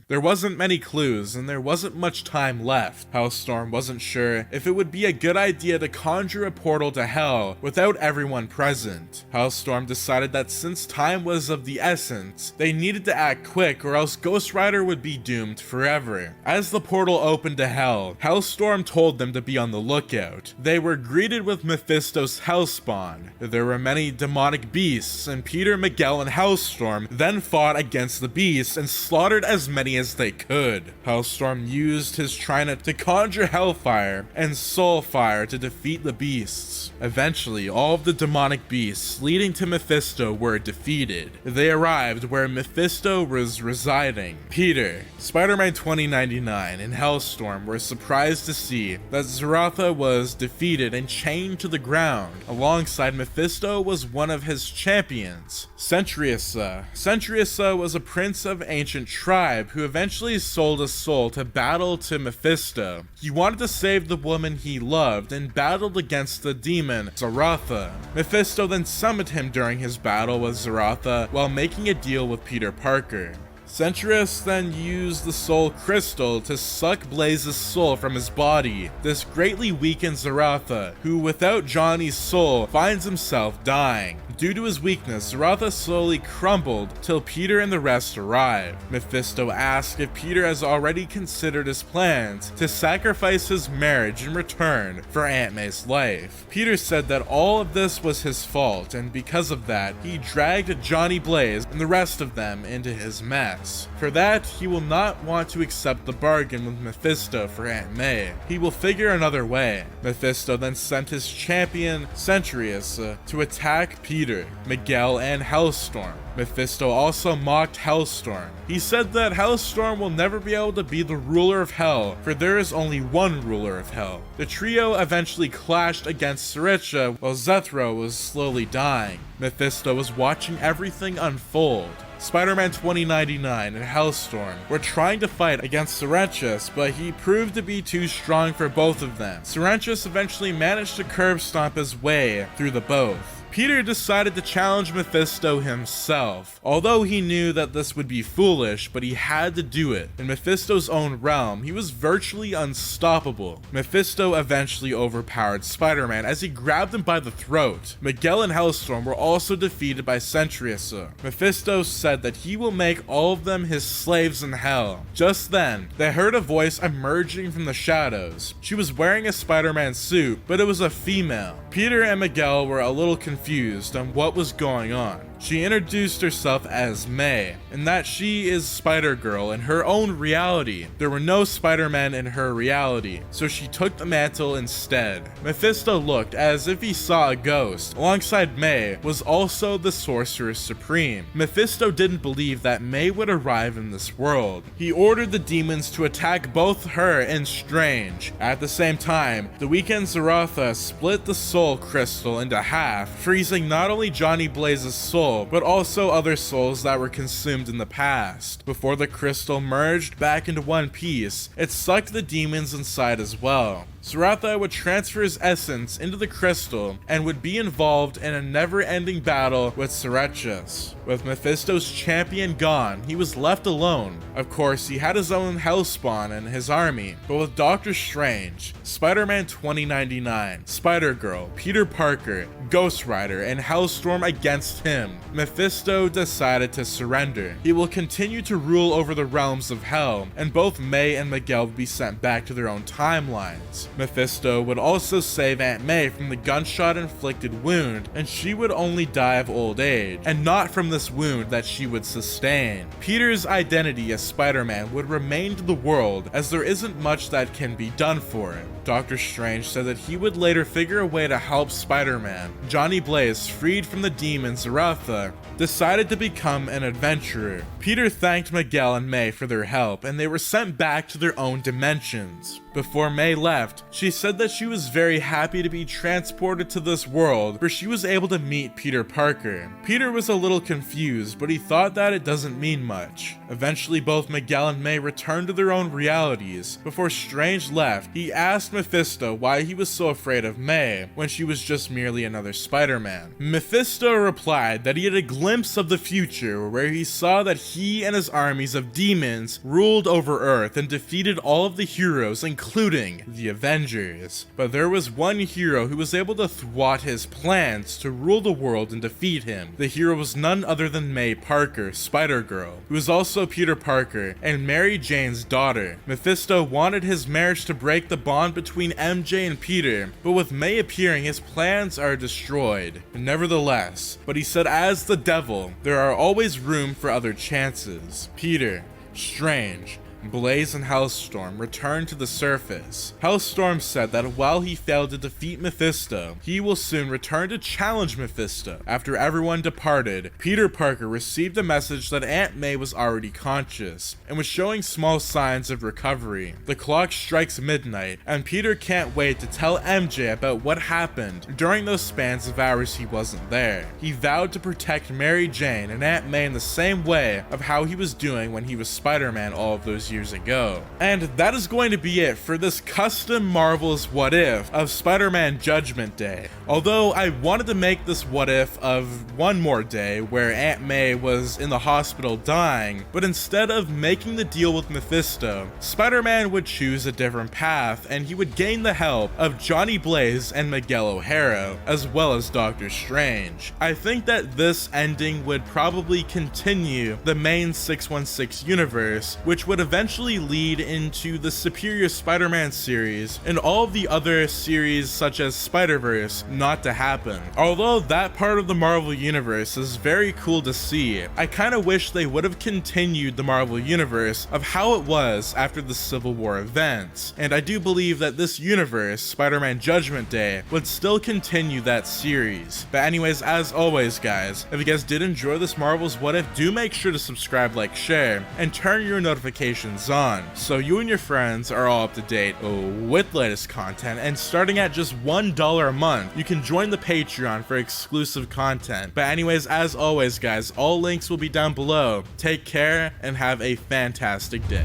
There wasn't many clues, and there wasn't much time left. Hellstorm wasn't sure if it would be a good idea to conjure a portal to Hell without everyone present. Hellstorm decided that since time was of the essence, they needed to act quick or else Ghost Rider would be doomed forever. As the portal opened to Hell, Hellstorm told them to be on the lookout. They were greeted with Mephisto's Hellspawn. There were many demonic beasts, and Peter, Miguel, and Hellstorm then fought against the beasts and slaughtered as many as they could. Hellstorm used his trident to conjure Hellfire and Soulfire to defeat the beasts. Eventually, all of the demonic beasts leading to Mephisto were defeated. They arrived where Mephisto was residing. Peter, Spider-Man 2099, and Hellstorm were surprised to see that Zaratha was defeated and chained to the ground. Alongside Mephisto was one of his champions, Centriusa. Centriusa was a prince of ancient tribe who eventually sold his soul to battle to Mephisto. He wanted to save the woman he loved and battled against the demon Zaratha. Mephisto then summoned him during his battle with Zaratha while making a deal with Peter Parker. Centrius then used the Soul Crystal to suck Blaze's soul from his body. This greatly weakened Zaratha, who without Johnny's soul finds himself dying. Due to his weakness, Zaratha slowly crumbled till Peter and the rest arrived. Mephisto asked if Peter has already considered his plans to sacrifice his marriage in return for Aunt May's life. Peter said that all of this was his fault, and because of that, he dragged Johnny Blaze and the rest of them into his mess. For that, he will not want to accept the bargain with Mephisto for Aunt May. He will figure another way. Mephisto then sent his champion, Centrius, to attack Peter, Miguel, and Hellstorm. Mephisto also mocked Hellstorm. He said that Hellstorm will never be able to be the ruler of Hell, for there is only one ruler of Hell. The trio eventually clashed against Sriracha while Zethro was slowly dying. Mephisto was watching everything unfold. Spider-Man 2099 and Hellstorm were trying to fight against Syrinchus, but he proved to be too strong for both of them. Syrinchus eventually managed to curb stomp his way through the both. Peter decided to challenge Mephisto himself, although he knew that this would be foolish, but he had to do it. In Mephisto's own realm, he was virtually unstoppable. Mephisto eventually overpowered Spider-Man as he grabbed him by the throat. Miguel and Hellstorm were also defeated by Centrius. Mephisto said that he will make all of them his slaves in Hell. Just then, they heard a voice emerging from the shadows. She was wearing a Spider-Man suit, but it was a female. Peter and Miguel were a little confused on what was going on. She introduced herself as May, and that she is Spider-Girl in her own reality. There were no Spider-Men in her reality, so she took the mantle instead. Mephisto looked as if he saw a ghost. Alongside May was also the Sorcerer Supreme. Mephisto didn't believe that May would arrive in this world. He ordered the demons to attack both her and Strange. At the same time, the weakened Zaratha split the Soul Crystal into half, freezing not only Johnny Blaze's soul, but also other souls that were consumed in the past. Before the crystal merged back into one piece, it sucked the demons inside as well. Zaratha would transfer his essence into the crystal and would be involved in a never-ending battle with Syrinchus. With Mephisto's champion gone, he was left alone. Of course, he had his own Hellspawn and his army, but with Doctor Strange, Spider-Man 2099, Spider-Girl, Peter Parker, Ghost Rider, and Hellstorm against him, Mephisto decided to surrender. He will continue to rule over the realms of Hell, and both May and Miguel would be sent back to their own timelines. Mephisto would also save Aunt May from the gunshot-inflicted wound, and she would only die of old age, and not from this wound that she would sustain. Peter's identity as Spider-Man would remain to the world, as there isn't much that can be done for it. Doctor Strange said that he would later figure a way to help Spider-Man. Johnny Blaze, freed from the demon Zaratha, decided to become an adventurer. Peter thanked Miguel and May for their help, and they were sent back to their own dimensions. Before May left, she said that she was very happy to be transported to this world where she was able to meet Peter Parker. Peter was a little confused, but he thought that it doesn't mean much. Eventually, both Miguel and May returned to their own realities. Before Strange left, he asked Mephisto why he was so afraid of May when she was just merely another Spider-Man. Mephisto replied that he had a glimpse of the future where he saw that he and his armies of demons ruled over Earth and defeated all of the heroes, including the Avengers. But there was one hero who was able to thwart his plans to rule the world and defeat him. The hero was none other than May Parker, Spider-Girl, who was also Peter Parker and Mary Jane's daughter. Mephisto wanted his marriage to break the bond between MJ and Peter, but with May appearing, his plans are destroyed. Nevertheless, but he said as the devil, there are always room for other chances. Peter, Strange, Blaze and Hellstorm returned to the surface. Hellstorm said that while he failed to defeat Mephisto, he will soon return to challenge Mephisto. After everyone departed, Peter Parker received a message that Aunt May was already conscious and was showing small signs of recovery. The clock strikes midnight, and Peter can't wait to tell MJ about what happened during those spans of hours he wasn't there. He vowed to protect Mary Jane and Aunt May in the same way of how he was doing when he was Spider-Man all of those years ago. And that is going to be it for this custom Marvel's What If of Spider-Man Judgment Day. Although I wanted to make this what if of one more day where Aunt May was in the hospital dying, but instead of making the deal with Mephisto, Spider-Man would choose a different path and he would gain the help of Johnny Blaze and Miguel O'Hara, as well as Doctor Strange. I think that this ending would probably continue the main 616 universe, which would eventually lead into the Superior Spider-Man series and all of the other series such as Spider-Verse not to happen. Although that part of the Marvel Universe is very cool to see, I kinda wish they would have continued the Marvel Universe of how it was after the Civil War events. And I do believe that this universe, Spider-Man Judgment Day, would still continue that series. But anyways, as always guys, if you guys did enjoy this Marvel's What If, do make sure to subscribe, like, share, and turn your notifications on so you and your friends are all up to date with latest content. And starting at just $1 a month, you can join the Patreon for exclusive content. But anyways, as always guys, all links will be down below. Take care and have a fantastic day.